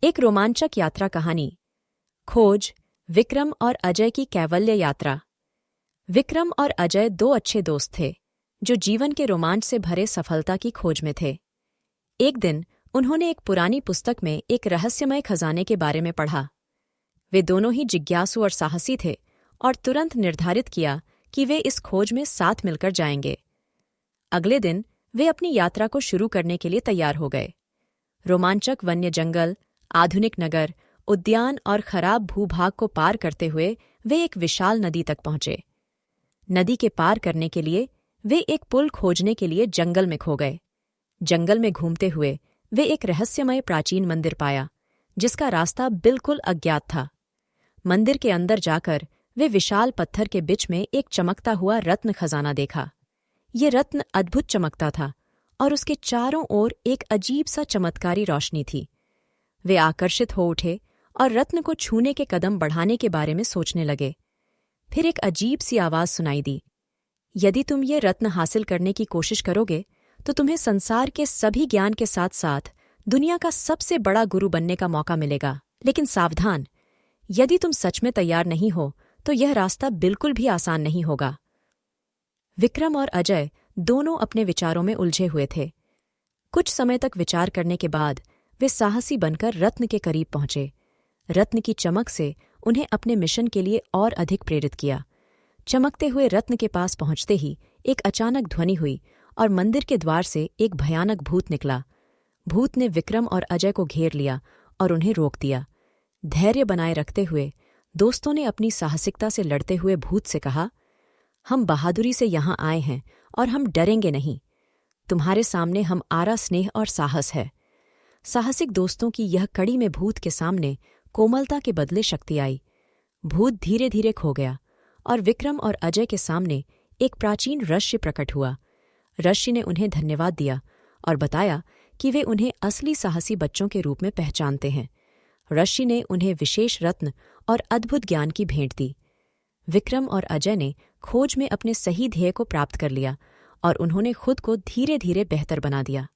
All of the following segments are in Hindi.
एक रोमांचक यात्रा कहानी। खोज, विक्रम और अजय की कैवल्य यात्रा। विक्रम और अजय दो अच्छे दोस्त थे जो जीवन के रोमांच से भरे सफलता की खोज में थे। एक दिन उन्होंने एक पुरानी पुस्तक में एक रहस्यमय खजाने के बारे में पढ़ा। वे दोनों ही जिज्ञासु और साहसी थे और तुरंत निर्धारित किया कि वे इस खोज में साथ मिलकर जाएंगे। अगले दिन वे अपनी यात्रा को शुरू करने के लिए तैयार हो गए। रोमांचक वन्य जंगल, आधुनिक नगर, उद्यान और खराब भूभाग को पार करते हुए वे एक विशाल नदी तक पहुंचे। नदी के पार करने के लिए वे एक पुल खोजने के लिए जंगल में खो गए। जंगल में घूमते हुए वे एक रहस्यमय प्राचीन मंदिर पाया जिसका रास्ता बिल्कुल अज्ञात था। मंदिर के अंदर जाकर वे विशाल पत्थर के बीच में एक चमकता हुआ रत्न खजाना देखा। ये रत्न अद्भुत चमकता था और उसके चारों ओर एक अजीब सा चमत्कारी रोशनी थी। वे आकर्षित हो उठे और रत्न को छूने के कदम बढ़ाने के बारे में सोचने लगे। फिर एक अजीब सी आवाज सुनाई दी, यदि तुम ये रत्न हासिल करने की कोशिश करोगे तो तुम्हें संसार के सभी ज्ञान के साथ साथ दुनिया का सबसे बड़ा गुरु बनने का मौका मिलेगा। लेकिन सावधान, यदि तुम सच में तैयार नहीं हो तो यह रास्ता बिल्कुल भी आसान नहीं होगा। विक्रम और अजय दोनों अपने विचारों में उलझे हुए थे। कुछ समय तक विचार करने के बाद वे साहसी बनकर रत्न के करीब पहुंचे। रत्न की चमक से उन्हें अपने मिशन के लिए और अधिक प्रेरित किया। चमकते हुए रत्न के पास पहुंचते ही एक अचानक ध्वनि हुई और मंदिर के द्वार से एक भयानक भूत निकला। भूत ने विक्रम और अजय को घेर लिया और उन्हें रोक दिया। धैर्य बनाए रखते हुए दोस्तों ने अपनी साहसिकता से लड़ते हुए भूत से कहा, हम बहादुरी से यहाँ आए हैं और हम डरेंगे नहीं। तुम्हारे सामने हम आरा स्नेह और साहस है। साहसिक दोस्तों की यह कड़ी में भूत के सामने कोमलता के बदले शक्ति आई। भूत धीरे धीरे खो गया और विक्रम और अजय के सामने एक प्राचीन ऋषि प्रकट हुआ। ऋषि ने उन्हें धन्यवाद दिया और बताया कि वे उन्हें असली साहसी बच्चों के रूप में पहचानते हैं। ऋषि ने उन्हें विशेष रत्न और अद्भुत ज्ञान की भेंट दी। विक्रम और अजय ने खोज में अपने सही ध्येय को प्राप्त कर लिया और उन्होंने खुद को धीरे धीरे बेहतर बना दिया।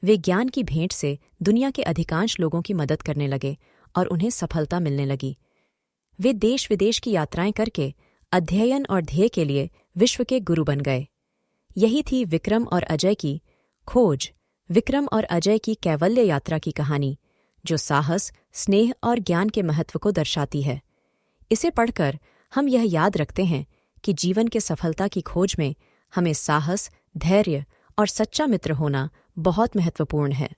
वे ज्ञान की भेंट से दुनिया के अधिकांश लोगों की मदद करने लगे और उन्हें सफलता मिलने लगी। वे देश विदेश की यात्राएं करके अध्ययन और ध्येय के लिए विश्व के गुरु बन गए। यही थी विक्रम और अजय की खोज, विक्रम और अजय की कैवल्य यात्रा की कहानी, जो साहस, स्नेह और ज्ञान के महत्व को दर्शाती है। इसे पढ़कर हम यह याद रखते हैं कि जीवन के सफलता की खोज में हमें साहस, धैर्य और सच्चा मित्र होना बहुत महत्वपूर्ण है।